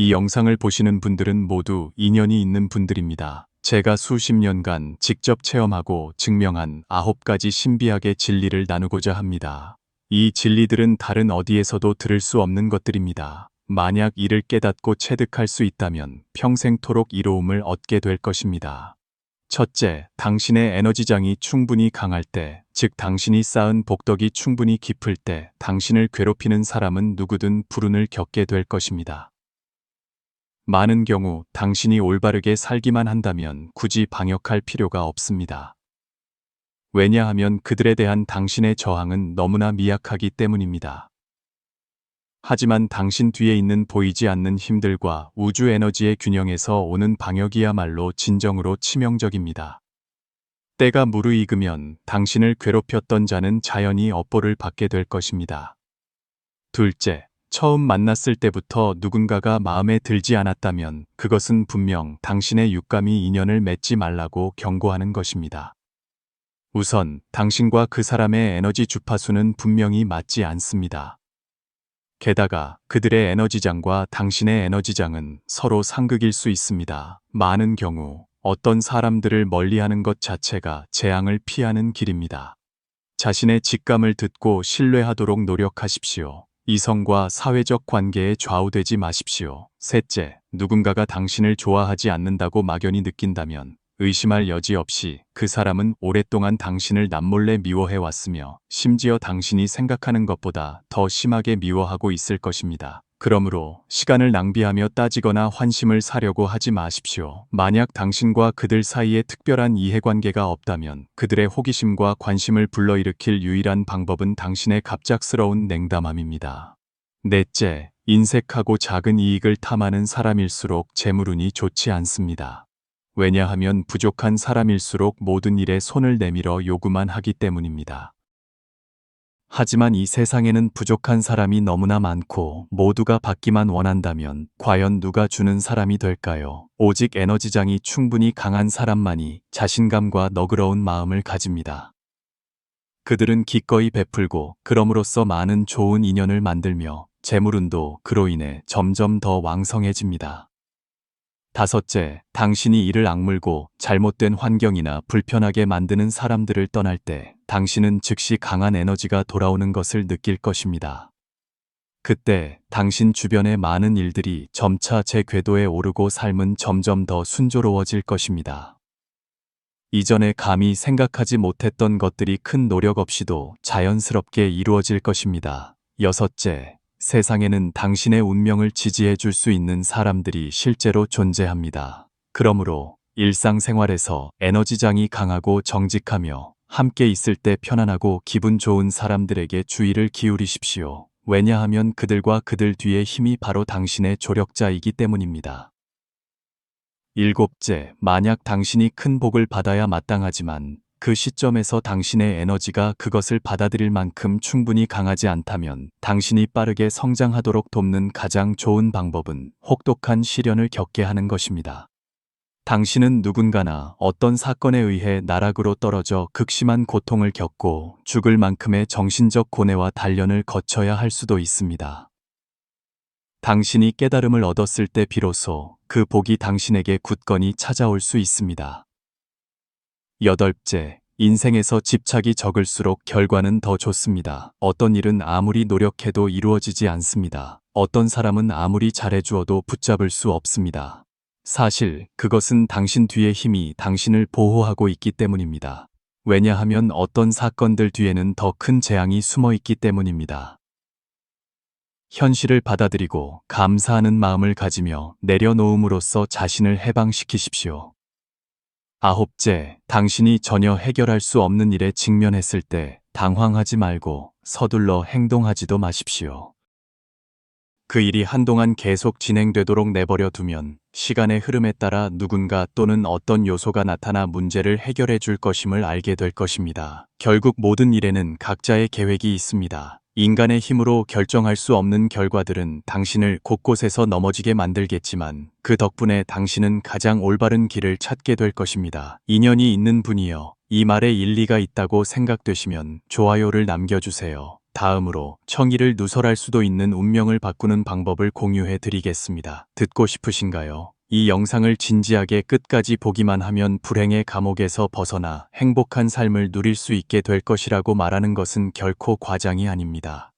이 영상을 보시는 분들은 모두 인연이 있는 분들입니다. 제가 수십 년간 직접 체험하고 증명한 9가지 신비학의 진리를 나누고자 합니다. 이 진리들은 다른 어디에서도 들을 수 없는 것들입니다. 만약 이를 깨닫고 체득할 수 있다면 평생토록 이로움을 얻게 될 것입니다. 첫째, 당신의 에너지장이 충분히 강할 때, 즉 당신이 쌓은 복덕이 충분히 깊을 때 당신을 괴롭히는 사람은 누구든 불운을 겪게 될 것입니다. 많은 경우 당신이 올바르게 살기만 한다면 굳이 방역할 필요가 없습니다. 왜냐하면 그들에 대한 당신의 저항은 너무나 미약하기 때문입니다. 하지만 당신 뒤에 있는 보이지 않는 힘들과 우주 에너지의 균형에서 오는 방역이야말로 진정으로 치명적입니다. 때가 무르익으면 당신을 괴롭혔던 자는 자연히 업보를 받게 될 것입니다. 둘째, 처음 만났을 때부터 누군가가 마음에 들지 않았다면 그것은 분명 당신의 육감이 인연을 맺지 말라고 경고하는 것입니다. 우선 당신과 그 사람의 에너지 주파수는 분명히 맞지 않습니다. 게다가 그들의 에너지장과 당신의 에너지장은 서로 상극일 수 있습니다. 많은 경우 어떤 사람들을 멀리하는 것 자체가 재앙을 피하는 길입니다. 자신의 직감을 듣고 신뢰하도록 노력하십시오. 이성과 사회적 관계에 좌우되지 마십시오. 셋째, 누군가가 당신을 좋아하지 않는다고 막연히 느낀다면 의심할 여지 없이 그 사람은 오랫동안 당신을 남몰래 미워해왔으며 심지어 당신이 생각하는 것보다 더 심하게 미워하고 있을 것입니다. 그러므로 시간을 낭비하며 따지거나 환심을 사려고 하지 마십시오. 만약 당신과 그들 사이에 특별한 이해관계가 없다면 그들의 호기심과 관심을 불러일으킬 유일한 방법은 당신의 갑작스러운 냉담함입니다. 넷째, 인색하고 작은 이익을 탐하는 사람일수록 재물운이 좋지 않습니다. 왜냐하면 부족한 사람일수록 모든 일에 손을 내밀어 요구만 하기 때문입니다. 하지만 이 세상에는 부족한 사람이 너무나 많고 모두가 받기만 원한다면 과연 누가 주는 사람이 될까요? 오직 에너지장이 충분히 강한 사람만이 자신감과 너그러운 마음을 가집니다. 그들은 기꺼이 베풀고 그럼으로써 많은 좋은 인연을 만들며 재물운도 그로 인해 점점 더 왕성해집니다. 다섯째, 당신이 이를 악물고 잘못된 환경이나 불편하게 만드는 사람들을 떠날 때 당신은 즉시 강한 에너지가 돌아오는 것을 느낄 것입니다. 그때 당신 주변의 많은 일들이 점차 제 궤도에 오르고 삶은 점점 더 순조로워질 것입니다. 이전에 감히 생각하지 못했던 것들이 큰 노력 없이도 자연스럽게 이루어질 것입니다. 여섯째, 세상에는 당신의 운명을 지지해 줄 수 있는 사람들이 실제로 존재합니다. 그러므로 일상생활에서 에너지장이 강하고 정직하며 함께 있을 때 편안하고 기분 좋은 사람들에게 주의를 기울이십시오. 왜냐하면 그들과 그들 뒤의 힘이 바로 당신의 조력자이기 때문입니다. 일곱째, 만약 당신이 큰 복을 받아야 마땅하지만 그 시점에서 당신의 에너지가 그것을 받아들일 만큼 충분히 강하지 않다면 당신이 빠르게 성장하도록 돕는 가장 좋은 방법은 혹독한 시련을 겪게 하는 것입니다. 당신은 누군가나 어떤 사건에 의해 나락으로 떨어져 극심한 고통을 겪고 죽을 만큼의 정신적 고뇌와 단련을 거쳐야 할 수도 있습니다. 당신이 깨달음을 얻었을 때 비로소 그 복이 당신에게 굳건히 찾아올 수 있습니다. 여덟째, 인생에서 집착이 적을수록 결과는 더 좋습니다. 어떤 일은 아무리 노력해도 이루어지지 않습니다. 어떤 사람은 아무리 잘해주어도 붙잡을 수 없습니다. 사실 그것은 당신 뒤의 힘이 당신을 보호하고 있기 때문입니다. 왜냐하면 어떤 사건들 뒤에는 더 큰 재앙이 숨어 있기 때문입니다. 현실을 받아들이고 감사하는 마음을 가지며 내려놓음으로써 자신을 해방시키십시오. 아홉째, 당신이 전혀 해결할 수 없는 일에 직면했을 때 당황하지 말고 서둘러 행동하지도 마십시오. 그 일이 한동안 계속 진행되도록 내버려 두면 시간의 흐름에 따라 누군가 또는 어떤 요소가 나타나 문제를 해결해 줄 것임을 알게 될 것입니다. 결국 모든 일에는 각자의 계획이 있습니다. 인간의 힘으로 결정할 수 없는 결과들은 당신을 곳곳에서 넘어지게 만들겠지만 그 덕분에 당신은 가장 올바른 길을 찾게 될 것입니다. 인연이 있는 분이여, 이 말에 일리가 있다고 생각되시면 좋아요를 남겨주세요. 다음으로 청의를 누설할 수도 있는 운명을 바꾸는 방법을 공유해 드리겠습니다. 듣고 싶으신가요? 이 영상을 진지하게 끝까지 보기만 하면 불행의 감옥에서 벗어나 행복한 삶을 누릴 수 있게 될 것이라고 말하는 것은 결코 과장이 아닙니다.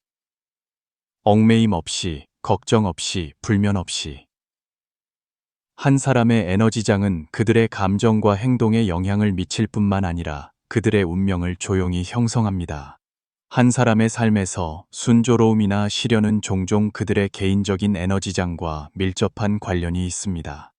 얽매임 없이, 걱정 없이, 불면 없이. 한 사람의 에너지장은 그들의 감정과 행동에 영향을 미칠 뿐만 아니라 그들의 운명을 조용히 형성합니다. 한 사람의 삶에서 순조로움이나 시련은 종종 그들의 개인적인 에너지장과 밀접한 관련이 있습니다.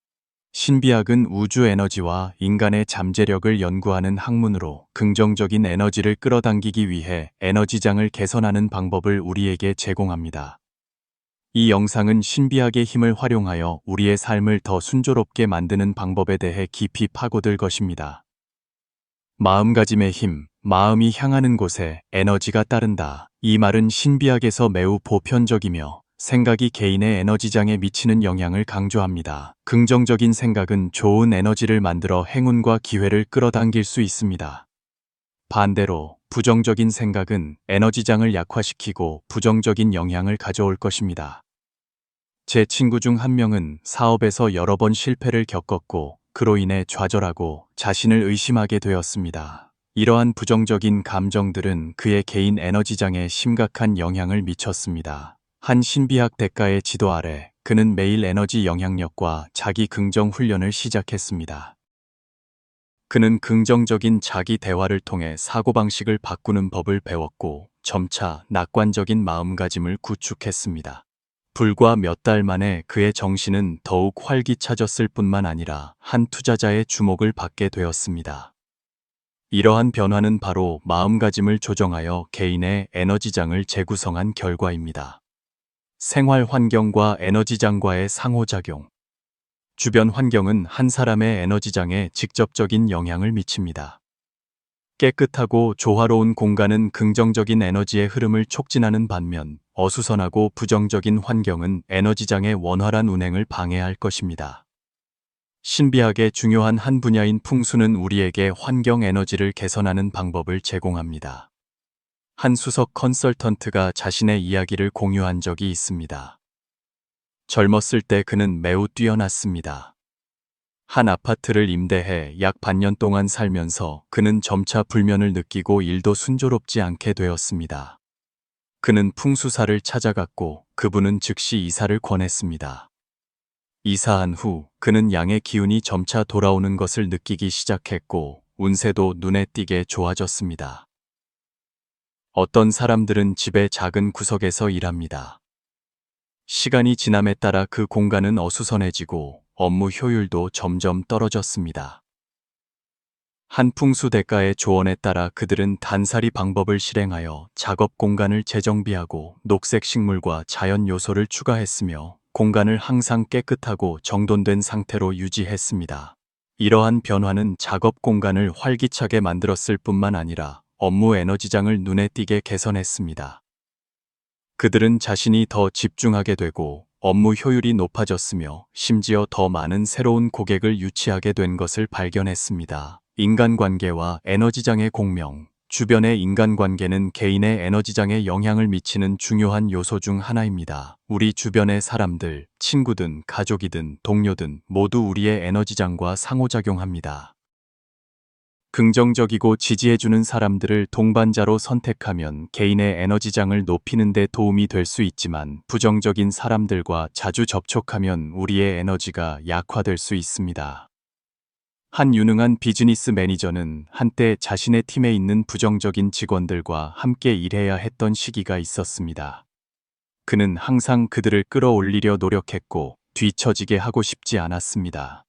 신비학은 우주 에너지와 인간의 잠재력을 연구하는 학문으로 긍정적인 에너지를 끌어당기기 위해 에너지장을 개선하는 방법을 우리에게 제공합니다. 이 영상은 신비학의 힘을 활용하여 우리의 삶을 더 순조롭게 만드는 방법에 대해 깊이 파고들 것입니다. 마음가짐의 힘, 마음이 향하는 곳에 에너지가 따른다. 이 말은 신비학에서 매우 보편적이며 생각이 개인의 에너지장에 미치는 영향을 강조합니다. 긍정적인 생각은 좋은 에너지를 만들어 행운과 기회를 끌어당길 수 있습니다. 반대로 부정적인 생각은 에너지장을 약화시키고 부정적인 영향을 가져올 것입니다. 제 친구 중 한 명은 사업에서 여러 번 실패를 겪었고 그로 인해 좌절하고 자신을 의심하게 되었습니다. 이러한 부정적인 감정들은 그의 개인 에너지장에 심각한 영향을 미쳤습니다. 한 신비학 대가의 지도 아래 그는 매일 에너지 영향력과 자기 긍정 훈련을 시작했습니다. 그는 긍정적인 자기 대화를 통해 사고방식을 바꾸는 법을 배웠고 점차 낙관적인 마음가짐을 구축했습니다. 불과 몇 달 만에 그의 정신은 더욱 활기차졌을 뿐만 아니라 한 투자자의 주목을 받게 되었습니다. 이러한 변화는 바로 마음가짐을 조정하여 개인의 에너지장을 재구성한 결과입니다. 생활 환경과 에너지장과의 상호작용. 주변 환경은 한 사람의 에너지장에 직접적인 영향을 미칩니다. 깨끗하고 조화로운 공간은 긍정적인 에너지의 흐름을 촉진하는 반면 어수선하고 부정적인 환경은 에너지장의 원활한 운행을 방해할 것입니다. 신비학의 중요한 한 분야인 풍수는 우리에게 환경 에너지를 개선하는 방법을 제공합니다. 한 수석 컨설턴트가 자신의 이야기를 공유한 적이 있습니다. 젊었을 때 그는 매우 뛰어났습니다. 한 아파트를 임대해 약 반년 동안 살면서 그는 점차 불면을 느끼고 일도 순조롭지 않게 되었습니다. 그는 풍수사를 찾아갔고 그분은 즉시 이사를 권했습니다. 이사한 후 그는 양의 기운이 점차 돌아오는 것을 느끼기 시작했고 운세도 눈에 띄게 좋아졌습니다. 어떤 사람들은 집의 작은 구석에서 일합니다. 시간이 지남에 따라 그 공간은 어수선해지고 업무 효율도 점점 떨어졌습니다. 한 풍수 대가의 조언에 따라 그들은 단살이 방법을 실행하여 작업 공간을 재정비하고 녹색 식물과 자연 요소를 추가했으며 공간을 항상 깨끗하고 정돈된 상태로 유지했습니다. 이러한 변화는 작업 공간을 활기차게 만들었을 뿐만 아니라 업무 에너지장을 눈에 띄게 개선했습니다. 그들은 자신이 더 집중하게 되고 업무 효율이 높아졌으며 심지어 더 많은 새로운 고객을 유치하게 된 것을 발견했습니다. 인간관계와 에너지장의 공명. 주변의 인간관계는 개인의 에너지장에 영향을 미치는 중요한 요소 중 하나입니다. 우리 주변의 사람들, 친구든 가족이든 동료든 모두 우리의 에너지장과 상호작용합니다. 긍정적이고 지지해주는 사람들을 동반자로 선택하면 개인의 에너지장을 높이는 데 도움이 될 수 있지만 부정적인 사람들과 자주 접촉하면 우리의 에너지가 약화될 수 있습니다. 한 유능한 비즈니스 매니저는 한때 자신의 팀에 있는 부정적인 직원들과 함께 일해야 했던 시기가 있었습니다. 그는 항상 그들을 끌어올리려 노력했고 뒤처지게 하고 싶지 않았습니다.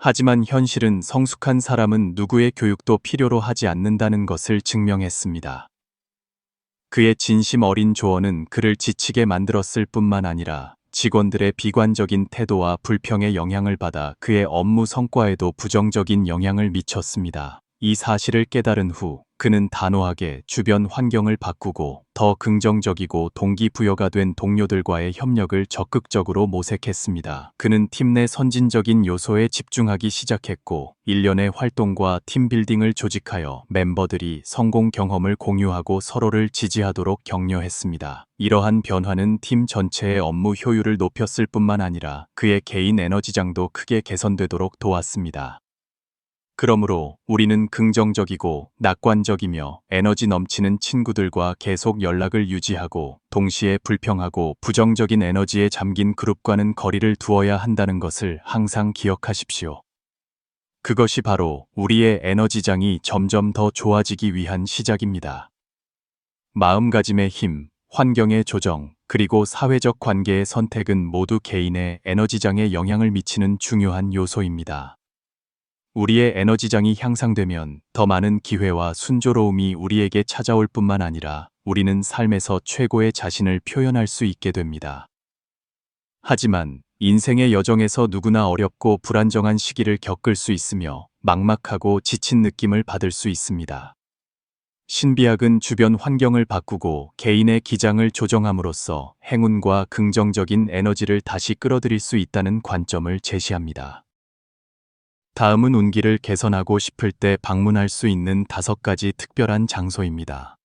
하지만 현실은 성숙한 사람은 누구의 교육도 필요로 하지 않는다는 것을 증명했습니다. 그의 진심 어린 조언은 그를 지치게 만들었을 뿐만 아니라 직원들의 비관적인 태도와 불평의 영향을 받아 그의 업무 성과에도 부정적인 영향을 미쳤습니다. 이 사실을 깨달은 후 그는 단호하게 주변 환경을 바꾸고 더 긍정적이고 동기부여가 된 동료들과의 협력을 적극적으로 모색했습니다. 그는 팀 내 선진적인 요소에 집중하기 시작했고, 일련의 활동과 팀빌딩을 조직하여 멤버들이 성공 경험을 공유하고 서로를 지지하도록 격려했습니다. 이러한 변화는 팀 전체의 업무 효율을 높였을 뿐만 아니라 그의 개인 에너지장도 크게 개선되도록 도왔습니다. 그러므로 우리는 긍정적이고 낙관적이며 에너지 넘치는 친구들과 계속 연락을 유지하고, 동시에 불평하고 부정적인 에너지에 잠긴 그룹과는 거리를 두어야 한다는 것을 항상 기억하십시오. 그것이 바로 우리의 에너지장이 점점 더 좋아지기 위한 시작입니다. 마음가짐의 힘, 환경의 조정, 그리고 사회적 관계의 선택은 모두 개인의 에너지장에 영향을 미치는 중요한 요소입니다. 우리의 에너지장이 향상되면 더 많은 기회와 순조로움이 우리에게 찾아올 뿐만 아니라 우리는 삶에서 최고의 자신을 표현할 수 있게 됩니다. 하지만 인생의 여정에서 누구나 어렵고 불안정한 시기를 겪을 수 있으며 막막하고 지친 느낌을 받을 수 있습니다. 신비학은 주변 환경을 바꾸고 개인의 기장을 조정함으로써 행운과 긍정적인 에너지를 다시 끌어들일 수 있다는 관점을 제시합니다. 다음은 운기를 개선하고 싶을 때 방문할 수 있는 5가지 특별한 장소입니다.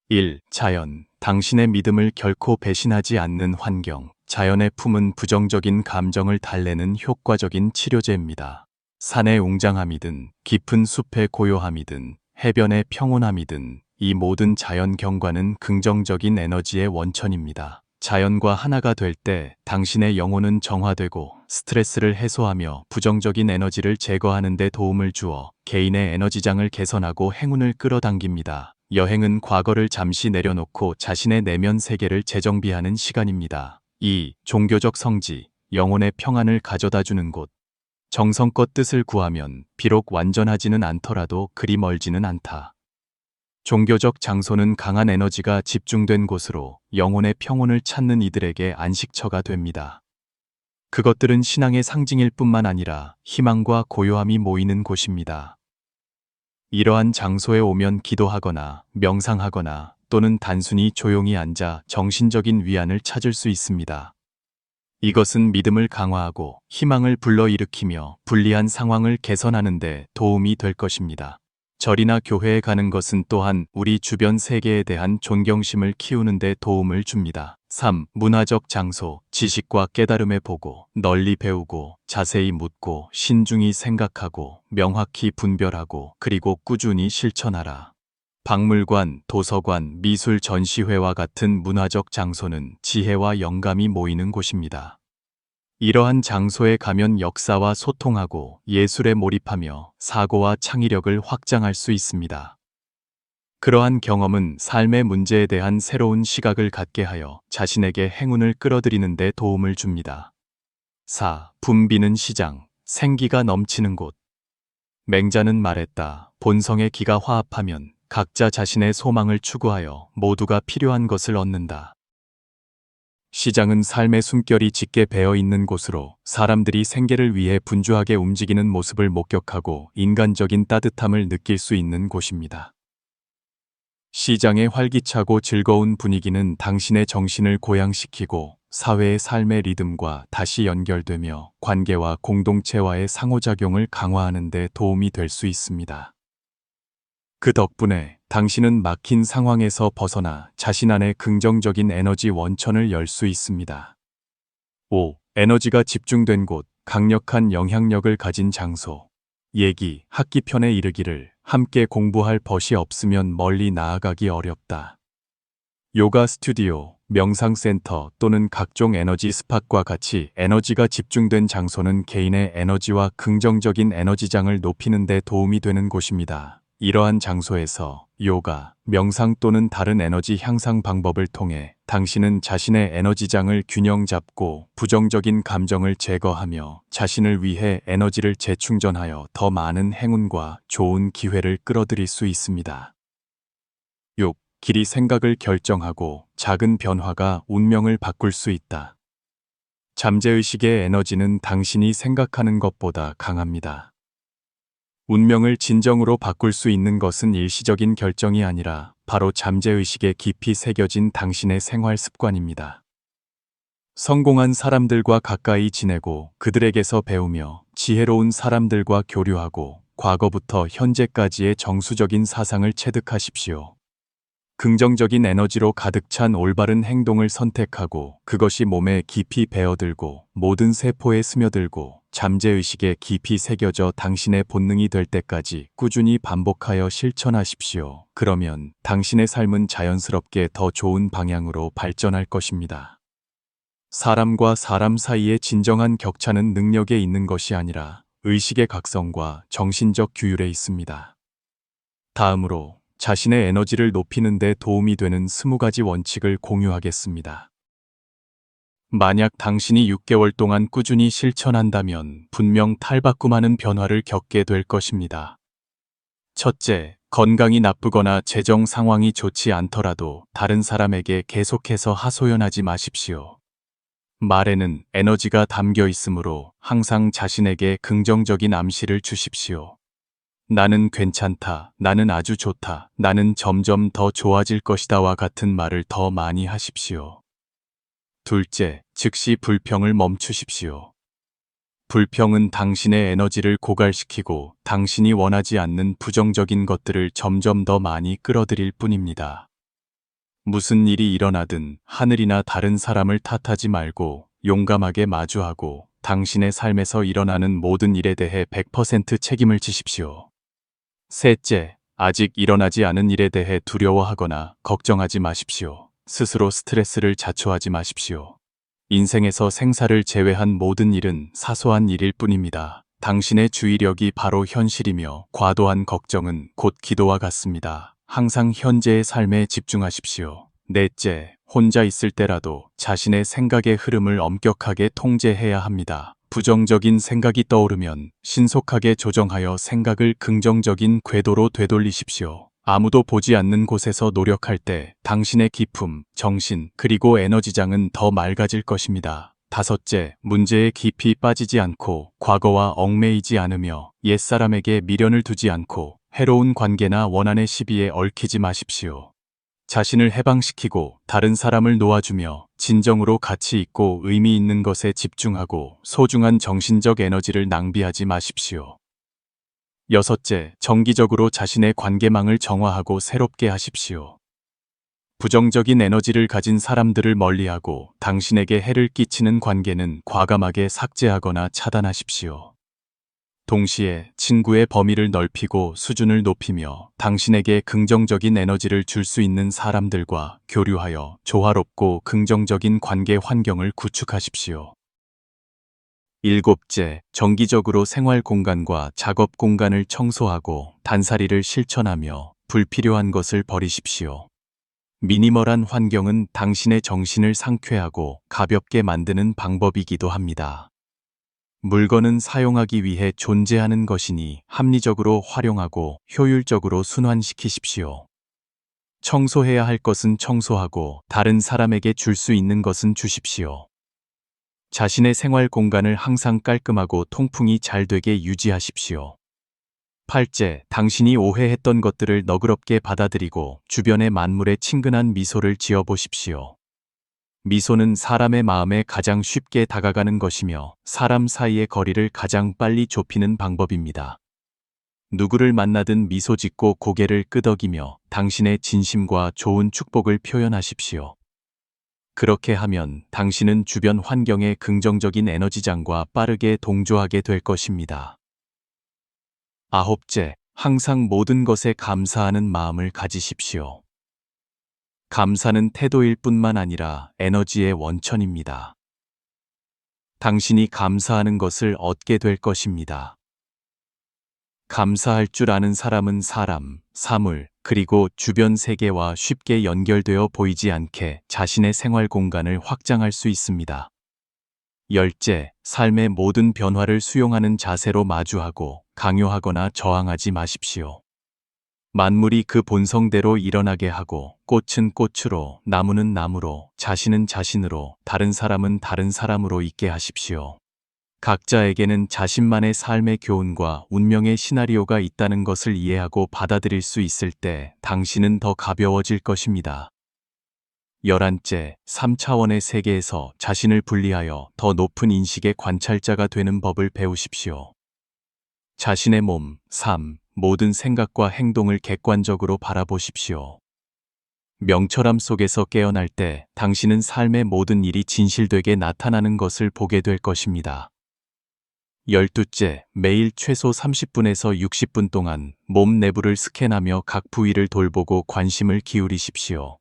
1. 자연. 당신의 믿음을 결코 배신하지 않는 환경. 자연의 품은 부정적인 감정을 달래는 효과적인 치료제입니다. 산의 웅장함이든 깊은 숲의 고요함이든 해변의 평온함이든 이 모든 자연 경관은 긍정적인 에너지의 원천입니다. 자연과 하나가 될 때 당신의 영혼은 정화되고 스트레스를 해소하며 부정적인 에너지를 제거하는 데 도움을 주어 개인의 에너지장을 개선하고 행운을 끌어당깁니다. 여행은 과거를 잠시 내려놓고 자신의 내면 세계를 재정비하는 시간입니다. 2. 종교적 성지. 영혼의 평안을 가져다주는 곳. 정성껏 뜻을 구하면 비록 완전하지는 않더라도 그리 멀지는 않다. 종교적 장소는 강한 에너지가 집중된 곳으로 영혼의 평온을 찾는 이들에게 안식처가 됩니다. 그것들은 신앙의 상징일 뿐만 아니라 희망과 고요함이 모이는 곳입니다. 이러한 장소에 오면 기도하거나 명상하거나 또는 단순히 조용히 앉아 정신적인 위안을 찾을 수 있습니다. 이것은 믿음을 강화하고 희망을 불러일으키며 불리한 상황을 개선하는 데 도움이 될 것입니다. 절이나 교회에 가는 것은 또한 우리 주변 세계에 대한 존경심을 키우는 데 도움을 줍니다. 3. 문화적 장소. 지식과 깨달음의 보고, 널리 배우고, 자세히 묻고, 신중히 생각하고, 명확히 분별하고, 그리고 꾸준히 실천하라. 박물관, 도서관, 미술 전시회와 같은 문화적 장소는 지혜와 영감이 모이는 곳입니다. 이러한 장소에 가면 역사와 소통하고 예술에 몰입하며 사고와 창의력을 확장할 수 있습니다. 그러한 경험은 삶의 문제에 대한 새로운 시각을 갖게 하여 자신에게 행운을 끌어들이는 데 도움을 줍니다. 4. 붐비는 시장, 생기가 넘치는 곳. 맹자는 말했다. 본성의 기가 화합하면 각자 자신의 소망을 추구하여 모두가 필요한 것을 얻는다. 시장은 삶의 숨결이 짙게 배어 있는 곳으로 사람들이 생계를 위해 분주하게 움직이는 모습을 목격하고 인간적인 따뜻함을 느낄 수 있는 곳입니다. 시장의 활기차고 즐거운 분위기는 당신의 정신을 고양시키고 사회의 삶의 리듬과 다시 연결되며 관계와 공동체와의 상호작용을 강화하는 데 도움이 될 수 있습니다. 그 덕분에 당신은 막힌 상황에서 벗어나 자신 안의 긍정적인 에너지 원천을 열 수 있습니다. 5. 에너지가 집중된 곳, 강력한 영향력을 가진 장소. 얘기, 학기편에 이르기를 함께 공부할 벗이 없으면 멀리 나아가기 어렵다. 요가 스튜디오, 명상센터 또는 각종 에너지 스팟과 같이 에너지가 집중된 장소는 개인의 에너지와 긍정적인 에너지장을 높이는 데 도움이 되는 곳입니다. 이러한 장소에서 요가, 명상 또는 다른 에너지 향상 방법을 통해 당신은 자신의 에너지장을 균형 잡고 부정적인 감정을 제거하며 자신을 위해 에너지를 재충전하여 더 많은 행운과 좋은 기회를 끌어들일 수 있습니다. 6. 길이 생각을 결정하고 작은 변화가 운명을 바꿀 수 있다. 잠재의식의 에너지는 당신이 생각하는 것보다 강합니다. 운명을 진정으로 바꿀 수 있는 것은 일시적인 결정이 아니라 바로 잠재의식에 깊이 새겨진 당신의 생활 습관입니다. 성공한 사람들과 가까이 지내고 그들에게서 배우며 지혜로운 사람들과 교류하고 과거부터 현재까지의 정수적인 사상을 체득하십시오. 긍정적인 에너지로 가득 찬 올바른 행동을 선택하고 그것이 몸에 깊이 배어들고 모든 세포에 스며들고 잠재의식에 깊이 새겨져 당신의 본능이 될 때까지 꾸준히 반복하여 실천하십시오. 그러면 당신의 삶은 자연스럽게 더 좋은 방향으로 발전할 것입니다. 사람과 사람 사이의 진정한 격차는 능력에 있는 것이 아니라 의식의 각성과 정신적 규율에 있습니다. 다음으로 자신의 에너지를 높이는 데 도움이 되는 20가지 원칙을 공유하겠습니다. 만약 당신이 6개월 동안 꾸준히 실천한다면 분명 탈바꿈하는 변화를 겪게 될 것입니다. 첫째, 건강이 나쁘거나 재정 상황이 좋지 않더라도 다른 사람에게 계속해서 하소연하지 마십시오. 말에는 에너지가 담겨 있으므로 항상 자신에게 긍정적인 암시를 주십시오. 나는 괜찮다, 나는 아주 좋다, 나는 점점 더 좋아질 것이다와 같은 말을 더 많이 하십시오. 둘째, 즉시 불평을 멈추십시오. 불평은 당신의 에너지를 고갈시키고 당신이 원하지 않는 부정적인 것들을 점점 더 많이 끌어들일 뿐입니다. 무슨 일이 일어나든 하늘이나 다른 사람을 탓하지 말고 용감하게 마주하고 당신의 삶에서 일어나는 모든 일에 대해 100% 책임을 지십시오. 셋째, 아직 일어나지 않은 일에 대해 두려워하거나 걱정하지 마십시오. 스스로 스트레스를 자초하지 마십시오. 인생에서 생사를 제외한 모든 일은 사소한 일일 뿐입니다. 당신의 주의력이 바로 현실이며 과도한 걱정은 곧 기도와 같습니다. 항상 현재의 삶에 집중하십시오. 넷째, 혼자 있을 때라도 자신의 생각의 흐름을 엄격하게 통제해야 합니다. 부정적인 생각이 떠오르면 신속하게 조정하여 생각을 긍정적인 궤도로 되돌리십시오. 아무도 보지 않는 곳에서 노력할 때 당신의 기품, 정신, 그리고 에너지장은 더 맑아질 것입니다. 다섯째, 문제에 깊이 빠지지 않고 과거와 얽매이지 않으며 옛사람에게 미련을 두지 않고 해로운 관계나 원한의 시비에 얽히지 마십시오. 자신을 해방시키고 다른 사람을 놓아주며 진정으로 가치 있고 의미 있는 것에 집중하고 소중한 정신적 에너지를 낭비하지 마십시오. 여섯째, 정기적으로 자신의 관계망을 정화하고 새롭게 하십시오. 부정적인 에너지를 가진 사람들을 멀리하고 당신에게 해를 끼치는 관계는 과감하게 삭제하거나 차단하십시오. 동시에 친구의 범위를 넓히고 수준을 높이며 당신에게 긍정적인 에너지를 줄 수 있는 사람들과 교류하여 조화롭고 긍정적인 관계 환경을 구축하십시오. 일곱째, 정기적으로 생활 공간과 작업 공간을 청소하고 단살이를 실천하며 불필요한 것을 버리십시오. 미니멀한 환경은 당신의 정신을 상쾌하고 가볍게 만드는 방법이기도 합니다. 물건은 사용하기 위해 존재하는 것이니 합리적으로 활용하고 효율적으로 순환시키십시오. 청소해야 할 것은 청소하고 다른 사람에게 줄 수 있는 것은 주십시오. 자신의 생활 공간을 항상 깔끔하고 통풍이 잘 되게 유지하십시오. 팔째, 당신이 오해했던 것들을 너그럽게 받아들이고 주변의 만물에 친근한 미소를 지어보십시오. 미소는 사람의 마음에 가장 쉽게 다가가는 것이며 사람 사이의 거리를 가장 빨리 좁히는 방법입니다. 누구를 만나든 미소 짓고 고개를 끄덕이며 당신의 진심과 좋은 축복을 표현하십시오. 그렇게 하면 당신은 주변 환경의 긍정적인 에너지장과 빠르게 동조하게 될 것입니다. 아홉째, 항상 모든 것에 감사하는 마음을 가지십시오. 감사는 태도일 뿐만 아니라 에너지의 원천입니다. 당신이 감사하는 것을 얻게 될 것입니다. 감사할 줄 아는 사람은 사람, 사물, 그리고 주변 세계와 쉽게 연결되어 보이지 않게 자신의 생활 공간을 확장할 수 있습니다. 열째, 삶의 모든 변화를 수용하는 자세로 마주하고 강요하거나 저항하지 마십시오. 만물이 그 본성대로 일어나게 하고 꽃은 꽃으로, 나무는 나무로, 자신은 자신으로, 다른 사람은 다른 사람으로 있게 하십시오. 각자에게는 자신만의 삶의 교훈과 운명의 시나리오가 있다는 것을 이해하고 받아들일 수 있을 때 당신은 더 가벼워질 것입니다. 11째, 3차원의 세계에서 자신을 분리하여 더 높은 인식의 관찰자가 되는 법을 배우십시오. 자신의 몸, 삶, 모든 생각과 행동을 객관적으로 바라보십시오. 명철함 속에서 깨어날 때 당신은 삶의 모든 일이 진실되게 나타나는 것을 보게 될 것입니다. 12째, 매일 최소 30분에서 60분 동안 몸 내부를 스캔하며 각 부위를 돌보고 관심을 기울이십시오.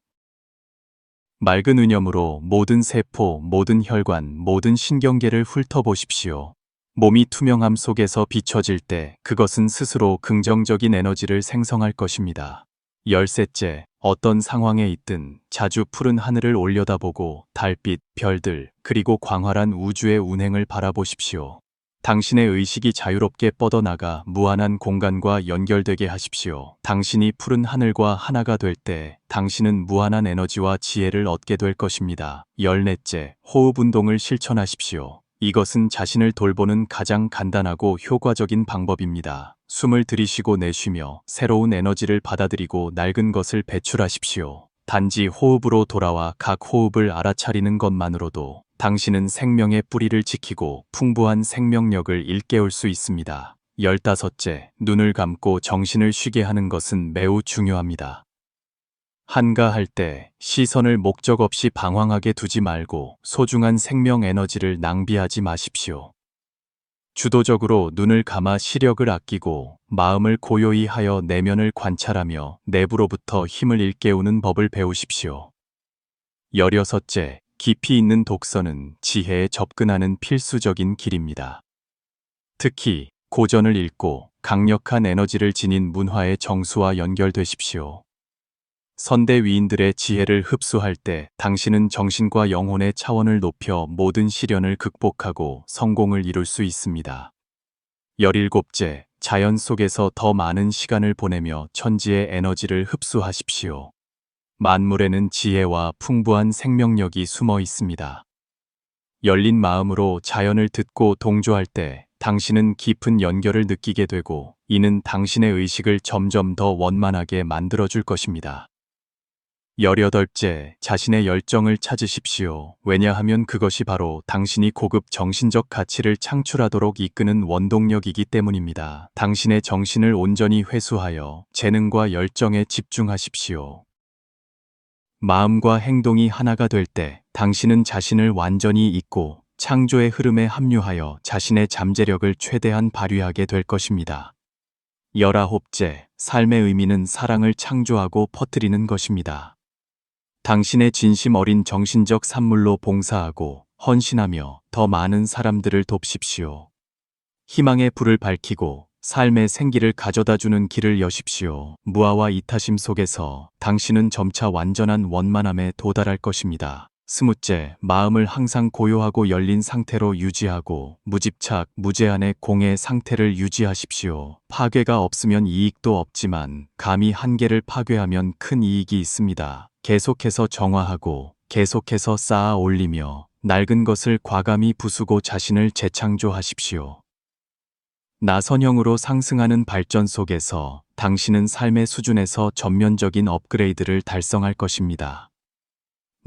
맑은 의념으로 모든 세포, 모든 혈관, 모든 신경계를 훑어보십시오. 몸이 투명함 속에서 비춰질 때 그것은 스스로 긍정적인 에너지를 생성할 것입니다. 13째, 어떤 상황에 있든 자주 푸른 하늘을 올려다보고 달빛, 별들, 그리고 광활한 우주의 운행을 바라보십시오. 당신의 의식이 자유롭게 뻗어나가 무한한 공간과 연결되게 하십시오. 당신이 푸른 하늘과 하나가 될 때 당신은 무한한 에너지와 지혜를 얻게 될 것입니다. 14째, 호흡 운동을 실천하십시오. 이것은 자신을 돌보는 가장 간단하고 효과적인 방법입니다. 숨을 들이쉬고 내쉬며 새로운 에너지를 받아들이고 낡은 것을 배출하십시오. 단지 호흡으로 돌아와 각 호흡을 알아차리는 것만으로도 당신은 생명의 뿌리를 지키고 풍부한 생명력을 일깨울 수 있습니다. 15째, 눈을 감고 정신을 쉬게 하는 것은 매우 중요합니다. 한가할 때 시선을 목적 없이 방황하게 두지 말고 소중한 생명 에너지를 낭비하지 마십시오. 주도적으로 눈을 감아 시력을 아끼고 마음을 고요히 하여 내면을 관찰하며 내부로부터 힘을 일깨우는 법을 배우십시오. 16째, 깊이 있는 독서는 지혜에 접근하는 필수적인 길입니다. 특히 고전을 읽고 강력한 에너지를 지닌 문화의 정수와 연결되십시오. 선대 위인들의 지혜를 흡수할 때 당신은 정신과 영혼의 차원을 높여 모든 시련을 극복하고 성공을 이룰 수 있습니다. 17째, 자연 속에서 더 많은 시간을 보내며 천지의 에너지를 흡수하십시오. 만물에는 지혜와 풍부한 생명력이 숨어 있습니다. 열린 마음으로 자연을 듣고 동조할 때 당신은 깊은 연결을 느끼게 되고 이는 당신의 의식을 점점 더 원만하게 만들어줄 것입니다. 18째, 자신의 열정을 찾으십시오. 왜냐하면 그것이 바로 당신이 고급 정신적 가치를 창출하도록 이끄는 원동력이기 때문입니다. 당신의 정신을 온전히 회수하여 재능과 열정에 집중하십시오. 마음과 행동이 하나가 될 때 당신은 자신을 완전히 잊고 창조의 흐름에 합류하여 자신의 잠재력을 최대한 발휘하게 될 것입니다. 19째, 삶의 의미는 사랑을 창조하고 퍼뜨리는 것입니다. 당신의 진심 어린 정신적 산물로 봉사하고 헌신하며 더 많은 사람들을 돕십시오. 희망의 불을 밝히고 삶의 생기를 가져다주는 길을 여십시오. 무아와 이타심 속에서 당신은 점차 완전한 원만함에 도달할 것입니다. 20째, 마음을 항상 고요하고 열린 상태로 유지하고 무집착, 무제한의 공의 상태를 유지하십시오. 파괴가 없으면 이익도 없지만 감히 한계를 파괴하면 큰 이익이 있습니다. 계속해서 정화하고 계속해서 쌓아 올리며 낡은 것을 과감히 부수고 자신을 재창조하십시오. 나선형으로 상승하는 발전 속에서 당신은 삶의 수준에서 전면적인 업그레이드를 달성할 것입니다.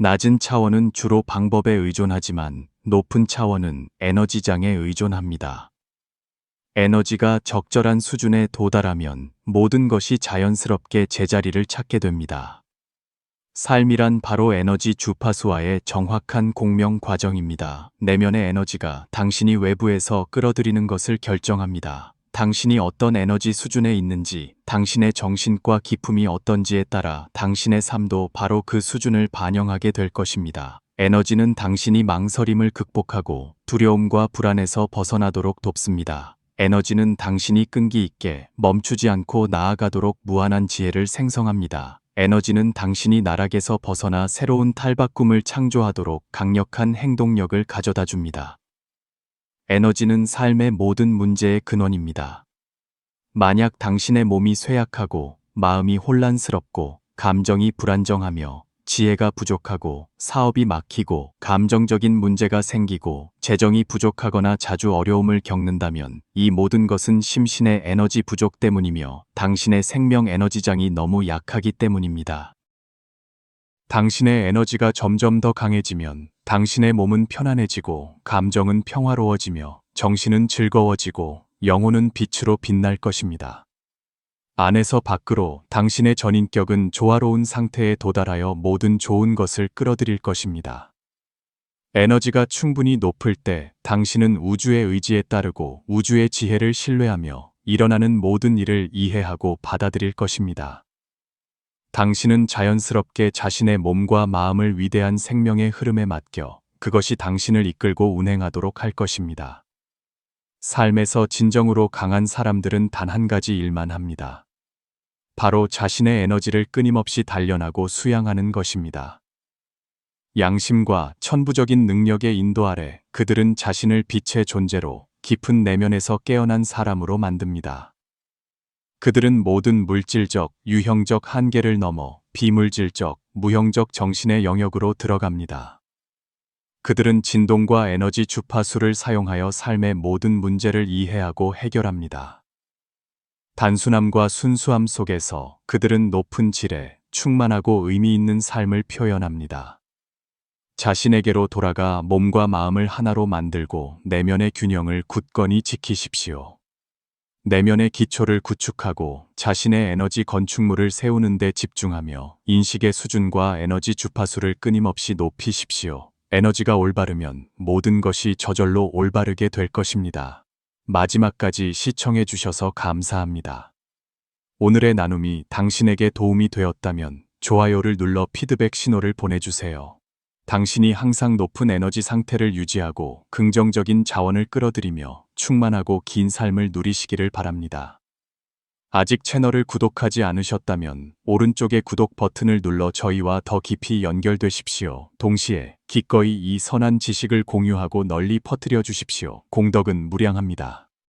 낮은 차원은 주로 방법에 의존하지만 높은 차원은 에너지장에 의존합니다. 에너지가 적절한 수준에 도달하면 모든 것이 자연스럽게 제자리를 찾게 됩니다. 삶이란 바로 에너지 주파수와의 정확한 공명 과정입니다. 내면의 에너지가 당신이 외부에서 끌어들이는 것을 결정합니다. 당신이 어떤 에너지 수준에 있는지, 당신의 정신과 기품이 어떤지에 따라 당신의 삶도 바로 그 수준을 반영하게 될 것입니다. 에너지는 당신이 망설임을 극복하고 두려움과 불안에서 벗어나도록 돕습니다. 에너지는 당신이 끈기 있게 멈추지 않고 나아가도록 무한한 지혜를 생성합니다. 에너지는 당신이 나락에서 벗어나 새로운 탈바꿈을 창조하도록 강력한 행동력을 가져다 줍니다. 에너지는 삶의 모든 문제의 근원입니다. 만약 당신의 몸이 쇠약하고 마음이 혼란스럽고 감정이 불안정하며 지혜가 부족하고 사업이 막히고 감정적인 문제가 생기고 재정이 부족하거나 자주 어려움을 겪는다면 이 모든 것은 심신의 에너지 부족 때문이며 당신의 생명 에너지장이 너무 약하기 때문입니다. 당신의 에너지가 점점 더 강해지면 당신의 몸은 편안해지고 감정은 평화로워지며 정신은 즐거워지고 영혼은 빛으로 빛날 것입니다. 안에서 밖으로 당신의 전인격은 조화로운 상태에 도달하여 모든 좋은 것을 끌어들일 것입니다. 에너지가 충분히 높을 때 당신은 우주의 의지에 따르고 우주의 지혜를 신뢰하며 일어나는 모든 일을 이해하고 받아들일 것입니다. 당신은 자연스럽게 자신의 몸과 마음을 위대한 생명의 흐름에 맡겨 그것이 당신을 이끌고 운행하도록 할 것입니다. 삶에서 진정으로 강한 사람들은 단 한 가지 일만 합니다. 바로 자신의 에너지를 끊임없이 단련하고 수양하는 것입니다. 양심과 천부적인 능력의 인도 아래 그들은 자신을 빛의 존재로 깊은 내면에서 깨어난 사람으로 만듭니다. 그들은 모든 물질적, 유형적 한계를 넘어 비물질적, 무형적 정신의 영역으로 들어갑니다. 그들은 진동과 에너지 주파수를 사용하여 삶의 모든 문제를 이해하고 해결합니다. 단순함과 순수함 속에서 그들은 높은 질에 충만하고 의미 있는 삶을 표현합니다. 자신에게로 돌아가 몸과 마음을 하나로 만들고 내면의 균형을 굳건히 지키십시오. 내면의 기초를 구축하고 자신의 에너지 건축물을 세우는 데 집중하며 인식의 수준과 에너지 주파수를 끊임없이 높이십시오. 에너지가 올바르면 모든 것이 저절로 올바르게 될 것입니다. 마지막까지 시청해 주셔서 감사합니다. 오늘의 나눔이 당신에게 도움이 되었다면 좋아요를 눌러 피드백 신호를 보내주세요. 당신이 항상 높은 에너지 상태를 유지하고 긍정적인 자원을 끌어들이며 충만하고 긴 삶을 누리시기를 바랍니다. 아직 채널을 구독하지 않으셨다면 오른쪽의 구독 버튼을 눌러 저희와 더 깊이 연결되십시오. 동시에 기꺼이 이 선한 지식을 공유하고 널리 퍼뜨려 주십시오. 공덕은 무량합니다.